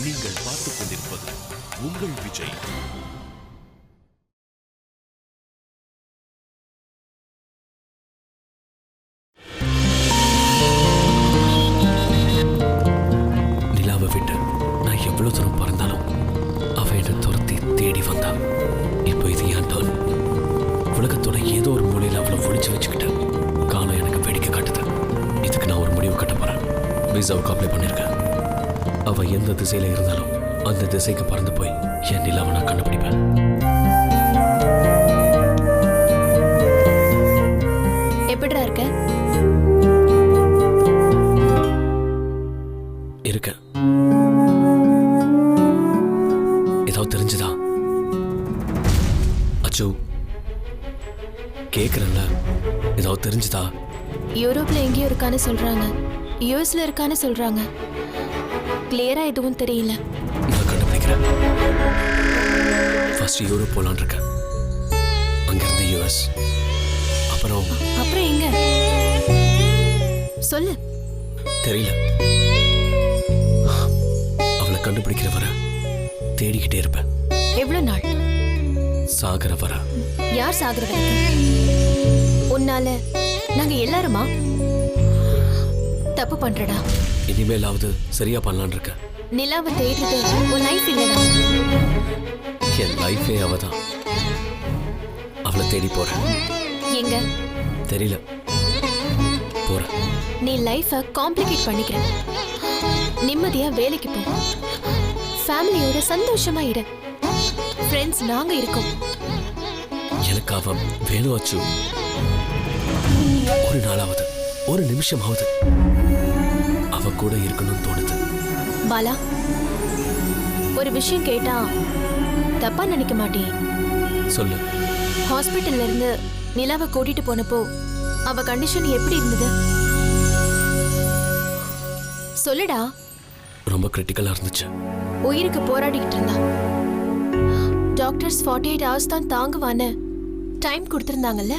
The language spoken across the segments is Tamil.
நீங்கள் பார்த்துக் கொண்டிருப்பது உங்கள் விஜய். நிலாவை விட்டு நான் எவ்வளவு தூரம் பறந்தாலும் அவ என்னை துரத்தி தேடி வந்தா. இப்போ இது ஏன் டர்ன்? உலகத்தோட ஏதோ ஒரு மூலையில் அவளை ஒழிச்சு வச்சுக்கிட்டேன். காலம் எனக்கு வேடிக்கை காட்டுது. இதுக்கு நான் ஒரு முடிவு கட்ட போறேன். விசாவுக்கு அப்ளை பண்ணிருக்கேன். அவ எந்த திசையில இருந்தாலும் அந்த திசைக்கு பறந்து போய் என் நிலாவை நான் கண்டுபிடிப்பேன். எப்படிடா இருக்க? இருக்க. ஏதாவது தெரிஞ்சுதா? அச்சு கேக்குறேன்ல, ஏதாவது தெரிஞ்சுதா? யூரோப்ல எங்கேயோ இருக்கான்னு சொல்றாங்க, யூஎஸ்ல இருக்கான்னு சொல்றாங்க. கிளியரா எதுவும் தெரியல. நான் கண்டுபிடிக்கிறேன். ஃபர்ஸ்ட் யூரோப் போலான் இருக்கேன், அங்கிருந்து யூஎஸ், அப்புறம் எங்க சொல்லு. தெரியல. அவளை கண்டுபிடிக்கிற வர தேடிக்கிட்டே இருப்பேன். எவ்வளவு நாள்? சாகர வர. யார் சாகர வரைக்கும்? உன்னால நாங்க எல்லாருமா? தப்பு பண்றடா. இனிமேலாவது சரியா பண்ணலான் இருக்க. நிலாவை தேடுறது உன் லைஃப் இல்லடா. என் லைஃபே அவதான். அவளை தேடி போறேன். எங்க தெரியல, போறேன். நீ லைஃபை காம்ப்ளிகேட் பண்ணிக்கிற. நிம்மதியா வேலைக்கு போ, ஃபேமிலியோட சந்தோஷமா இரு. ஃப்ரெண்ட்ஸ் நாங்க இருக்கோம். எனக்கு அவ வேணும் அச்சு. ஒரு நாளாவது, ஒரு நிமிஷமாவது அவ கூட இருக்கணும்னு தோணுது. பாலா, ஒரு விஷயம் கேட்டா தப்பா நினைக்க மாட்டேன். சொல்லு. ஹாஸ்பிட்டல்ல இருந்து நிலாவை கூட்டிட்டு போனப்போ அவ கண்டிஷன் எப்படி இருந்தது? சொல்லுடா. ரொம்ப கிரிட்டிக்கலா இருந்துச்சு. உயிருக்கு போராடிக்கிட்டு இருந்தா. டாக்டர்ஸ் 48 hours தான் தாங்குவான்னு டைம் கொடுத்திருந்தாங்கல்ல?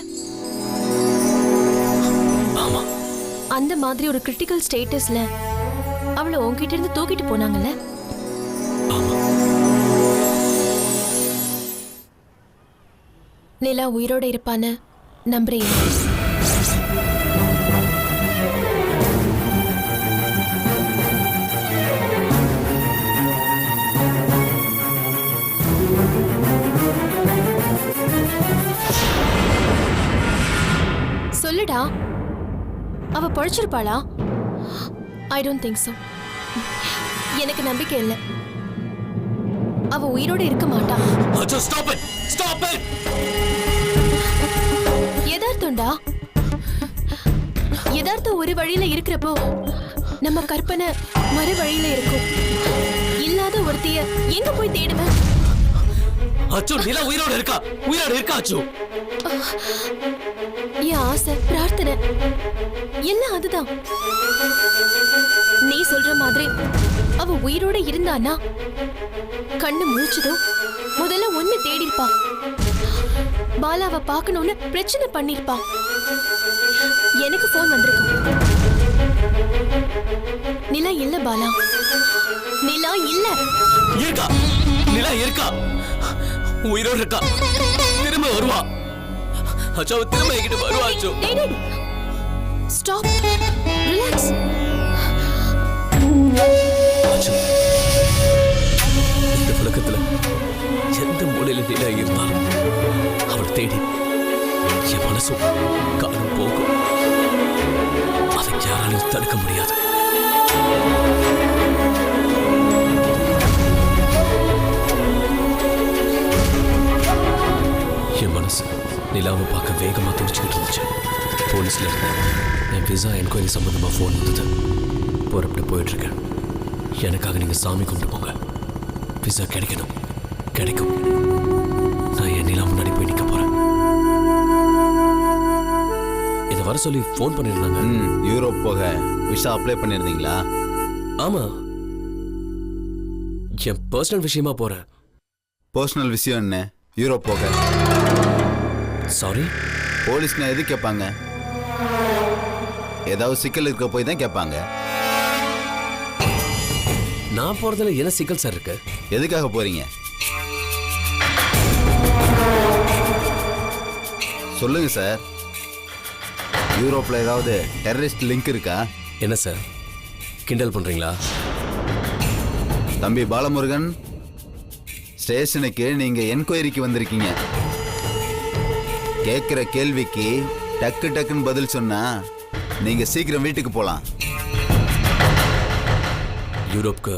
ஆமா. அந்த மாதிரி ஒரு கிரிட்டிக்கல் ஸ்டேட்டஸ்ல அவளை உன்கிட்ட இருந்து தூக்கிட்டு போனாங்கல்ல? ஆமா. நிலா உயிரோட இருப்பான்னு நம்புறீங்க? சொல்லுடா. அவ பழிச்சிருப்பாளா? I don't think so. எனக்கு நம்பிக்கை இல்லை. அவ உயிரோட இருக்க மாட்டா. யதார்த்தம்டா. யதார்த்தம் ஒரு வழியில இருக்கிறப்போ நம்ம கற்பனை மறு வழியில இருக்கும். இல்லாத ஒருத்திய எங்க போய் தேடுவேன்? அச்சு, நிலா உயிரோட இருக்கா. உயிரோட இருக்கா அச்சு. என் ஆசை, பிரார்த்தனை எல்லாம் அதுதான். நீ சொல்ற மாதிரி அவ உயிரோட இருந்தானா கண்ணு முழிச்சதும் முதல்ல ஒண்ணு தேடிருப்பா. பாலாவை பார்க்கணும்னு பிரச்சனை பண்ணிருப்பா. எனக்கு போன் வந்திருக்கும். நிலா இல்ல பாலா, நிலா இல்ல. இருக்கா. நிலா இருக்கா. உயிரோட இருக்கா. திரும்ப வருவா. அச்சோ, திரும்ப என்கிட்ட வருவா. அச்சோ, ஸ்டாப், ரிலாக்ஸ். அச்சோ, இந்த உலகத்துல எந்த மூலையில நிலா இருந்தாலும் அவளை தேடி என் மனசும் காலம் போகும். அதை யாராலையும் தடுக்க முடியாது. என் மனசு நிலாவை பார்க்க வேகமா துடிச்சுக்கிட்டு இருந்துச்சு. போலீஸ்ல இருந்தேன். என் விசா என்கொயரி சம்பந்தமா போன் வந்தது. போறப்பட போயிட்டு இருக்கேன். எனக்காக நீங்க சாமி கும்பிட்டு போங்க. விசா கிடைக்கணும். கிடைக்கும். நான் என் நிலா முன்னாடி போய் நிக்க போறேன். இதை வர சொல்லி போன் பண்ணிருந்தாங்க. யூரோப் போக விசா அப்ளை பண்ணிருந்தீங்களா? ஆமா, என் பர்சனல் விஷயமா போறேன். பர்சனல் விஷயம் என்ன? யூரோப் போக? சாரி, போலீஸ்னா எது கேட்பாங்க? ஏதாவது சிக்கல் இருக்க போய் தான் கேட்பாங்க. நான் போறதுல என்ன சிக்கல் சார் இருக்கு? எதுக்காக போறீங்க சொல்லுங்க சார். யூரோப்ல ஏதாவது டெரரிஸ்ட் லிங்க் இருக்கா? என்ன சார் கிண்டல் பண்றீங்களா? தம்பி பாலமுருகன், ஸ்டேஷனுக்கு நீங்க என்கொயரிக்கு வந்திருக்கீங்க. கேட்கிற கேள்விக்கு டக்கு டக்குன்னு பதில் சொன்னா நீங்க சீக்கிரம் வீட்டுக்கு போலாம். யூரோப்க்கு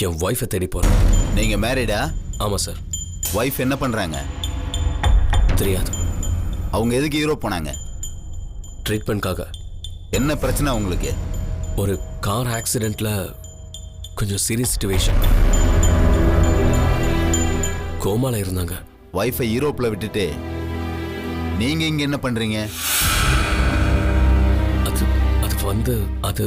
என் ஒய்ஃபை தேடி போறேன். நீங்க மேரிடா? ஆமா சார். ஒய்ஃப் என்ன பண்றாங்க? தெரியாது. அவங்க எதுக்கு யூரோப் போனாங்க? ட்ரீட்மெண்ட்காக. என்ன பிரச்சனை உங்களுக்கு? ஒரு கார் ஆக்சிடென்ட்ல கொஞ்சம் சீரியஸ் சிச்சுவேஷன். கோமால இருந்தாங்க. ஒய்ஃபை யூரோப்ல விட்டுட்டு நீங்க இங்க என்ன பண்றீங்க? அது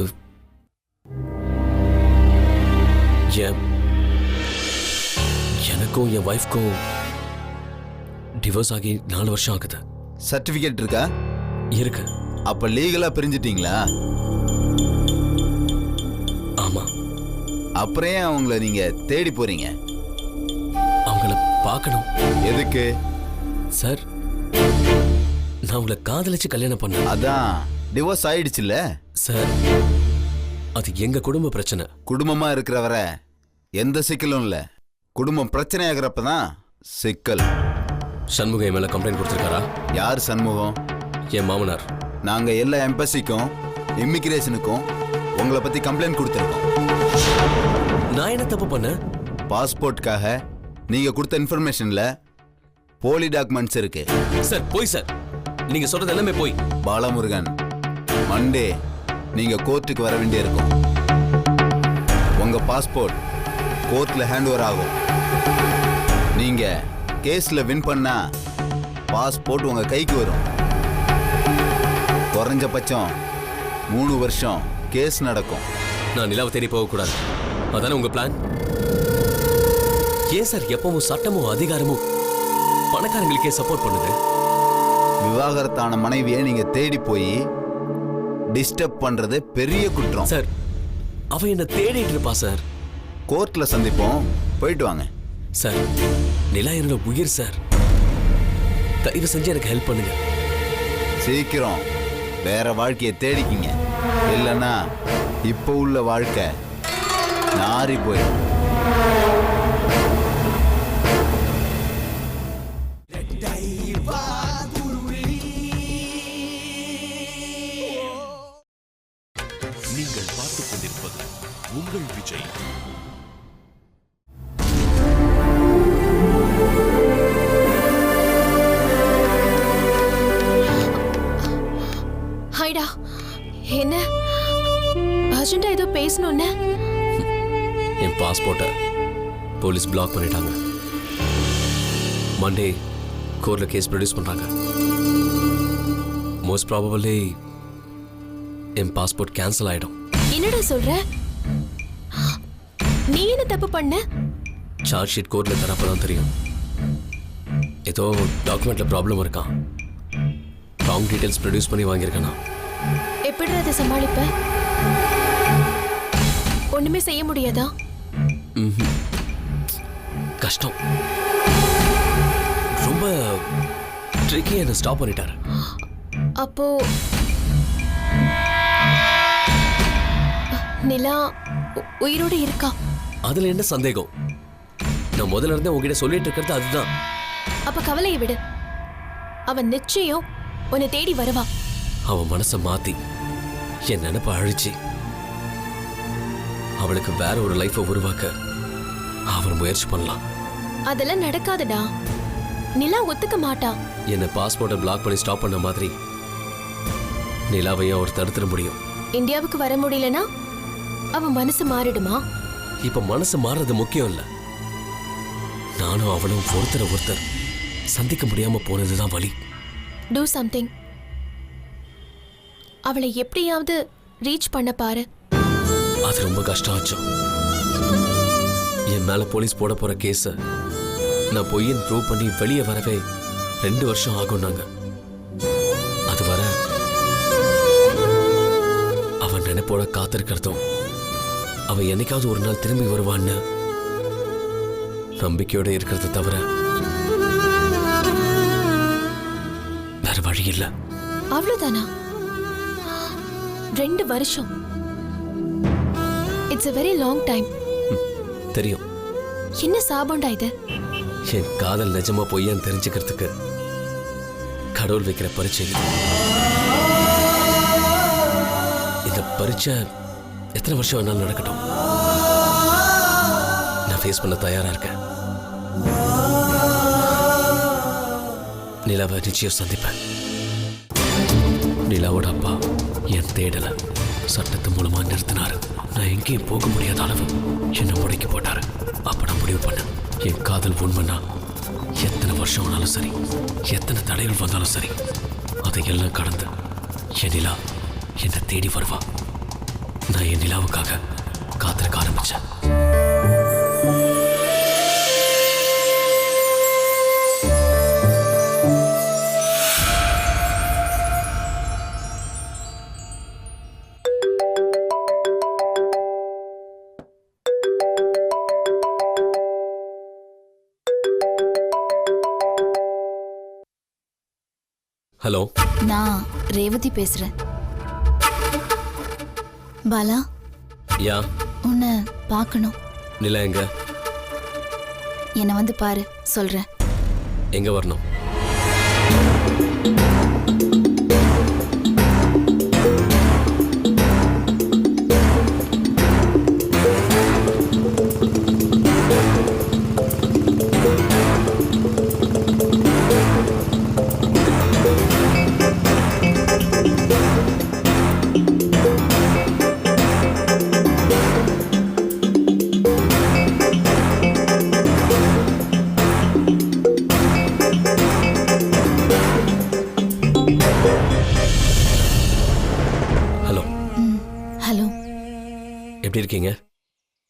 எனக்கும் என் ஒய்ஃப்க்கும் டிவோர்ஸ் ஆகி 4 வருஷம் ஆகுது. சர்டிபிகேட் இருக்கா? இருக்கு. அப்ப லீகலா பிரிஞ்சிட்டீங்களா? ஆமா. அப்புறம் ஏன் அவங்கள நீங்க தேடி போறீங்க? அவங்கள பார்க்கணும். எதுக்கு சார்? நான் உங்களை காதலிச்சு கல்யாணம் பண்ணேன். அதான் டிவோர்ஸ் ஆயிடுச்சுல்ல சார். அது எங்க குடும்ப பிரச்சனை. குடும்பமா இருக்கிறவரை எந்த சிக்கலும் இல்ல. குடும்பம் பிரச்சனை ஆகிறப்பதான் சிக்கல். சண்முகம் என் மேல கம்ப்ளைண்ட் கொடுத்திருக்காரா? யார் சண்முகம்? என் மாமனார். நாங்க எல்லா எம்பசிக்கும் இமிகிரேஷனுக்கும் உங்களை பத்தி கம்ப்ளைண்ட் கொடுத்துருக்கோம். நான் என்ன தப்பு பண்ணேன்? பாஸ்போர்ட்காக நீங்க கொடுத்த இன்ஃபர்மேஷன்ல போலி டாக்குமெண்ட்ஸ் இருக்கு. சார் போய் சார். நீங்க சொல்றது எல்லாமே போய். பாலமுருகன், மண்டே நீங்க கோர்ட்டுக்கு வர வேண்டியிருக்கும். உங்க பாஸ்போர்ட் கோர்ட்ல ஹேண்ட் ஓவர் ஆகும். நீங்க கேஸ்ல வின் பண்ணா பாஸ்போர்ட் உங்க கைக்கு வரும். குறைஞ்சபட்சம் 3 வருஷம் கேஸ் நடக்கும். நான் நிலாவை தேடி போகக்கூடாது, அதானே உங்க பிளான்? ஏன் சார் எப்பவும் சட்டமும் அதிகாரமும் பணக்காரங்களுக்கே சப்போர்ட் பண்ணுது? விவாகரத்தான மனைவியை நீங்க தேடி போய் டிஸ்டர்ப் பண்றது பெரிய குற்றம் சார். அவ என்ன தேடிட்டு இருப்பா சார். கோர்ட்ல சந்திப்போம், போயிட்டு வாங்க. சார், நிலா என்னோட உயிர் சார். தயவு செஞ்சு எனக்கு ஹெல்ப் பண்ணுங்க. சீக்கிரம் வேற வாழ்க்கையை தேடிக்கிங்க, இல்லைன்னா இப்போ உள்ள வாழ்க்கை நாரி போயிடும். நீங்கள் பார்த்துக் கொண்டிருப்பது உங்கள் விஜய். ஹைடா, என்ன அர்ஜென்ட்டா ஏதோ பேசணும்னு? என் பாஸ்போர்ட்டை போலீஸ் பிளாக் பண்ணிட்டாங்க. மண்டே கோர்ட்ல கேஸ் ப்ரொடியூஸ் பண்றாங்க. மோஸ்ட் ப்ராபபிளி என் பாஸ்போர்ட் கேன்சல் ஆயிடும். என்னடா சொல்ற? நீ என்ன தப்பு பண்ண? சார்ஜ் ஷீட் கோர்ட்ல தரப்பதான் தெரியும். ஏதோ டாக்குமெண்ட்ல ப்ராப்ளம் இருக்கான். ராங் டீடைல்ஸ் ப்ரொடியூஸ் பண்ணி வாங்கியிருக்கேனா? எப்படி அதை சமாளிப்ப? ஒண்ணுமே செய்ய முடியாதா? கஷ்டம். ரொம்ப ட்ரிக்கி. என்ன ஸ்டாப் பண்ணிட்டாரு. அப்போ நிலா உயிரோடு இருக்கா? அதுல என்ன சந்தேகம்? நான் முதல்ல இருந்தே உங்ககிட்ட சொல்லிட்டு இருக்கிறது அதுதான். அப்ப கவலையை விடு. அவன் நிச்சயம் உன்னை தேடி வருவா. அவன் மனசை மாத்தி என் நினைப்ப அழிச்சு அவளுக்கு வேற ஒரு லைஃபை உருவாக்க அவர் முயற்சி பண்ணலாம். அதெல்லாம் நடக்காதுடா. நிலா ஒத்துக்க மாட்டா. என்ன பாஸ்போர்ட்டை பிளாக் பண்ணி ஸ்டாப் பண்ண மாதிரி நிலாவையும் அவர் தடுத்துட முடியும். இந்தியாவுக்கு வர முடியலனா அவன் மனசு மாறிடுமா? இப்ப மனசு மாறுறது முக்கியம் இல்ல. நானும் அவளும் ஒருத்தர் சந்திக்க முடியாம போனதுதான் வலி. Do something. அவளை எப்படியாவது ரீச் பண்ண பாரு. அது ரொம்ப கஷ்டம் ஆச்சு. என் மேல போலீஸ் போட போற கேஸ நான் பொய்யன் ப்ரூவ் பண்ணி வெளியே வரவே 2 வருஷம் ஆகும்னாங்க. அது வர அவன் நினைப்போட காத்திருக்கிறதும் அவன் என்னைக்காவது ஒரு நாள் திரும்பி வருவான்னு நம்பிக்கையோட இருக்கிறத தவிர வேற வழி இல்ல. அவ்வளவுதானா? 2 வருஷம். It's a very long time. தெரியும். என்ன சாபம்டா இது? என் காதல் நிஜமா பொய்யான்னு தெரிஞ்சுக்கிறதுக்கு கடவுள் வைக்கிற பரீட்சை இது. இந்த பரீட்சை எத்தனை வருஷம் வேணாலும் நடக்கட்டும், நான் ஃபேஸ் பண்ண தயாரா இருக்கேன். நிலாவை நிச்சயம் சந்திப்பேன். நிலாவோட அப்பா என் தேடல சட்டத்து மூலமா நிறுத்தினாரு. நான் எங்கேயும் போக முடியாத அளவு என்னை முடக்கி போட்டாரு. அப்ப நான் முடிவு பண்ணேன், என் காதல் உண்மைனா எத்தனை வருஷம் ஆனாலும் சரி, எத்தனை தடைகள் வந்தாலும் சரி, அதையெல்லாம் கடந்து என் நிலா என்னை தேடி வருவா. நான் என் நிலாவுக்காக காத்திருக்க ஆரம்பிச்சேன். ஹலோ, நான் ரேவதி பேசுறேன். பாலா, யா உன்னை பார்க்கணும். நிலா எங்க? என்னை வந்து பாரு, சொல்றேன். எங்க வரணும்? ஹலோ. ஹலோ. எப்படி இருக்கீங்க?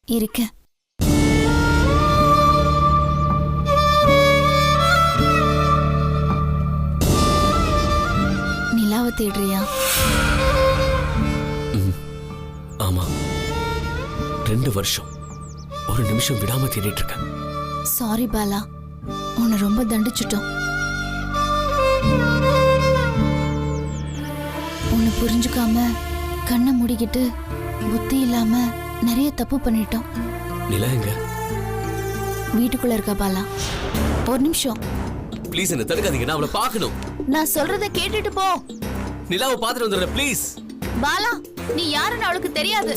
இருக்கேன். நிலாவை தேடுறியா? ஆமா, 2 வருஷம் ஒரு நிமிஷம் விடாம தேடிட்டு இருக்கேன். சாரி பாலா, உன்னை ரொம்ப தண்டிச்சிட்டோம். உன்னை புரிஞ்சுக்காம கண்ணை மூடிக்கிட்டு புத்தி இல்லாம நிறைய தப்பு பண்ணிட்டோம். நிலா எங்க? வீட்டுக்குள்ள இருக்கா பாலா? ஒரு நிமிஷம். ப்ளீஸ் என்ன தடுக்காதீங்க, நான் அவளை பார்க்கணும். நான் சொல்றத கேட்டுட்டு போ. நிலாவை பார்த்துட்டு வந்துடுறேன் ப்ளீஸ். பாலா, நீ யாருன்னு அவளுக்கு தெரியாது.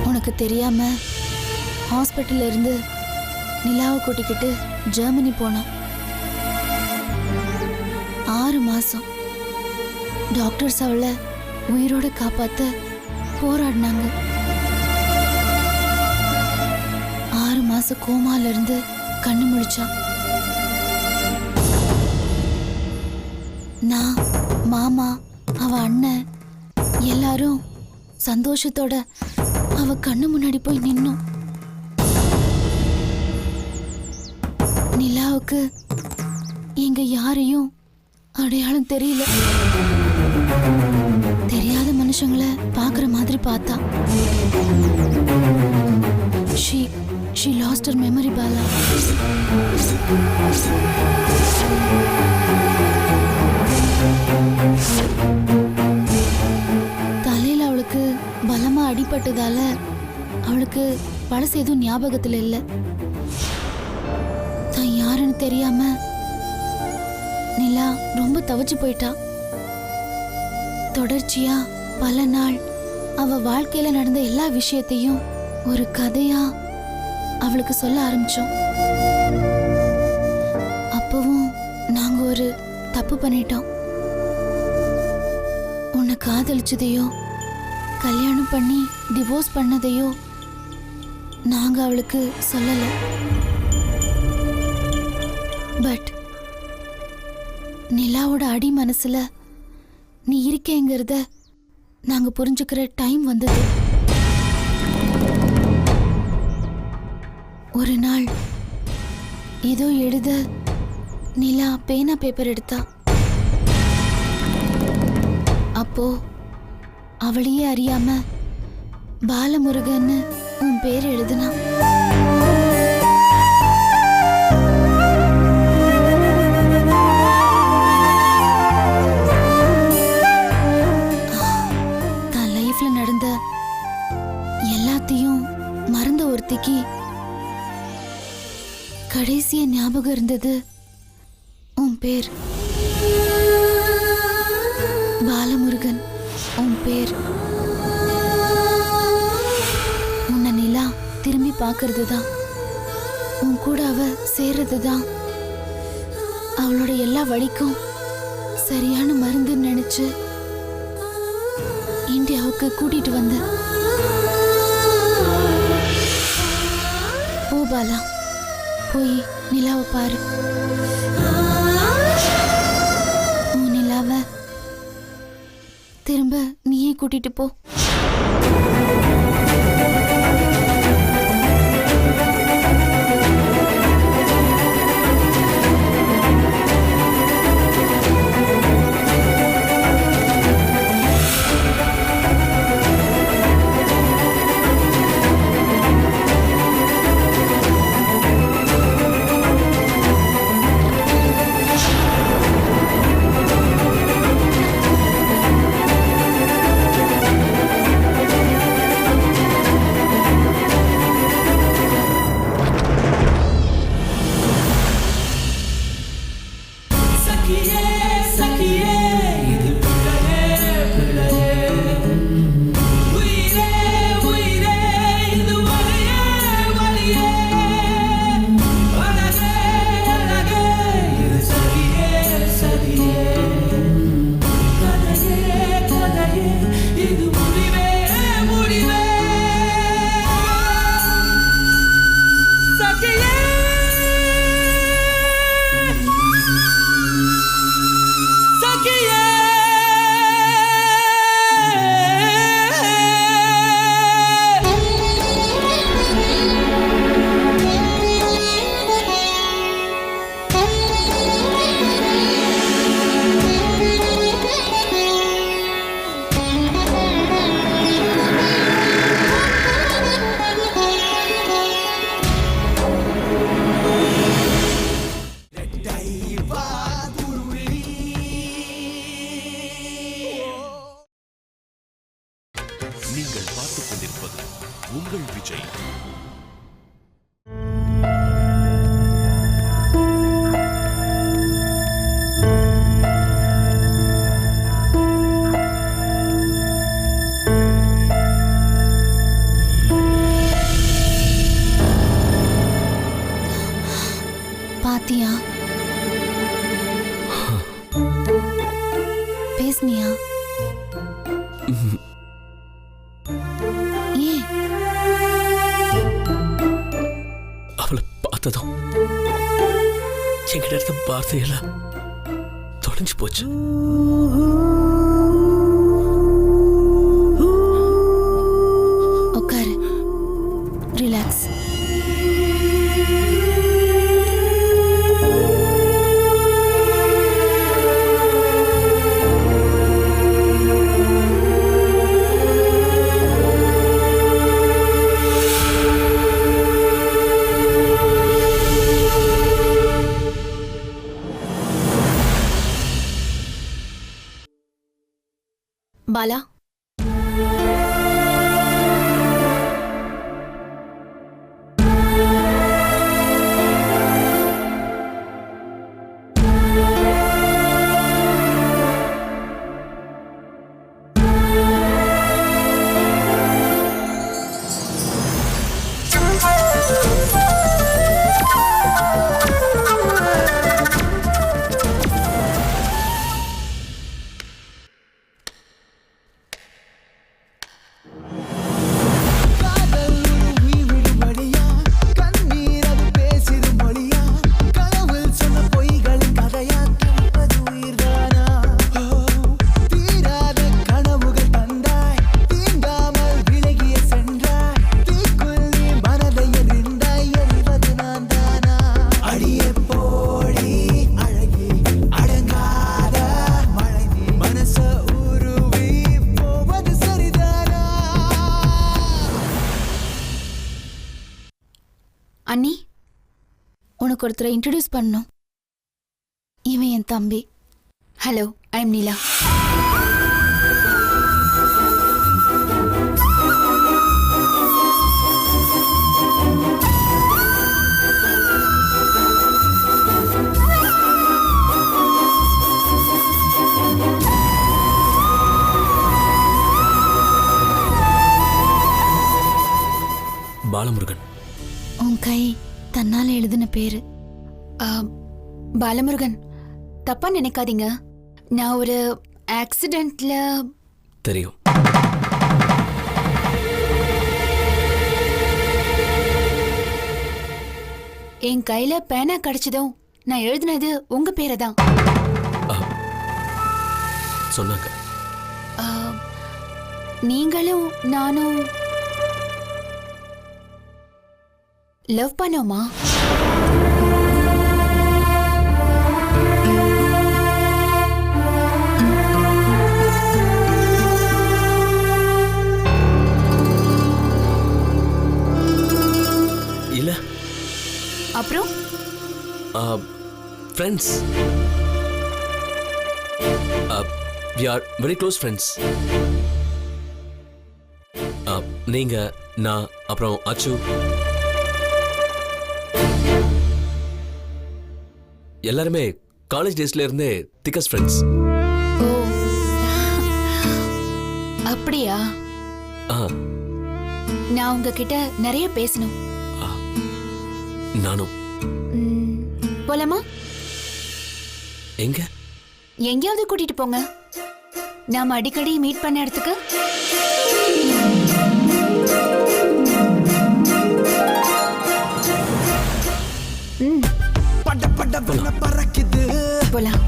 உனக்கு தெரியாம ஹாஸ்பிட்டல்ல இருந்து நிலாவை கூட்டிக்கிட்டு ஜெர்மனி போனோம். 6 மாசம் டாக்டர்ஸ் அவளை உயிரோட காப்பாத்த போராடினாங்க. 6 மாசம் கோமால இருந்து கண்ணு முழிச்சா. நான், மாமா, அவ அண்ணன் எல்லாரும் சந்தோஷத்தோட அவ கண்ணு முன்னாடி போய் நின்னோம். நிலாவுக்கு எங்க யாரையும் அடையாளம் தெரியல. தெரியாத மனுஷங்களை பாக்குற மாதிரி பார்த்தா. She lost her memory, Bala. தலையில அவளுக்கு பலமா அடிபட்டதால அவளுக்கு பழசு எதுவும் ஞாபகத்துல இல்ல. தான் யாருன்னு தெரியாம நிலா ரொம்ப தவிச்சு போயிட்டா. தொடர்ச்சியா பல நாள் அவ வாழ்க்கையில நடந்த எல்லா விஷயத்தையும் ஒரு கதையா அவளுக்கு சொல்ல ஆரம்பிச்சோம். அப்பவும் நாங்க ஒரு தப்பு பண்ணிட்டோம். உன்னை காதலிச்சதையோ கல்யாணம் பண்ணி டிவோர்ஸ் பண்ணதையோ நாங்க அவளுக்கு சொல்லல. பட் நிலாவோட அடி மனசுல நீ இருக்கேங்கிறத நாங்க புரிஞ்சுக்கிற டைம் வந்தது. ஒரு ஏதோ எழுத நிலா பேனா பேப்பர் எடுத்தா. அப்போ அவளையே அறியாம பாலமுருகன்னு உன் பேர் எழுதுனா. தான் லைஃப்ல நடந்த எல்லாத்தையும் மறந்த ஒருத்திக்கு கடைசிய ஞாபகம் இருந்தது உன் பேர். பாலமுருகன் உன் பேர். உன்னை நிலா திரும்பி பார்க்கறது தான், உன் கூட அவ சேர்றது தான் அவளோட எல்லா வலிக்கும் சரியான மருந்துன்னு நினைச்சு இந்தியாவுக்கு கூட்டிட்டு வந்த. போ பாலா, போய் நிலாவை பாரு. உன் நிலாவை திரும்ப நீயே கூட்டிட்டு போ. நீங்கள் பார்த்துக் கொண்டிருப்பது உங்கள் விஜய். பாத்தியா? பேசுனியா? ஏன்? அவளை பார்த்ததும் என்கிட்ட இருந்த வார்த்தையெல்லாம் தொலைஞ்சு போச்சு. உட்காரு, ரிலாக்ஸ். பாலா, அண்ணி, உனக்கு ஒருத்தரை இன்ட்ரடியூஸ் பண்ணணும். இவன் என் தம்பி. ஹலோ, ஐ எம் நீலா. பாலமுருகன். உன் கை தன்னால எழுதின பேரு. பாலமுருகன், தப்பா நினைக்காதீங்க. நான் ஒரு ஆக்சிடென்ட்ல தெரியும். என் கையில பேனா கிடைச்சதும் நான் எழுதினது உங்க பேரை தான் சொன்னாங்க. நீங்களும் நானும் லவ் பண்ணோமா? இல்ல. அப்புறம் friends. we are very close friends. நீங்க, நான், அப்புறம் அச்சு எல்லாருமே காலேஜ் டேஸ்ல இருந்தே திக்கஸ்ட் ஃப்ரெண்ட்ஸ். ஓ, அப்படியா? நான் உங்ககிட்ட நிறைய பேசணும். நானும். போலாமா? எங்க? எங்கேயாவது கூட்டிட்டு போங்க. நாம அடிக்கடி மீட் பண்ண இடத்துக்கு. போலாம்.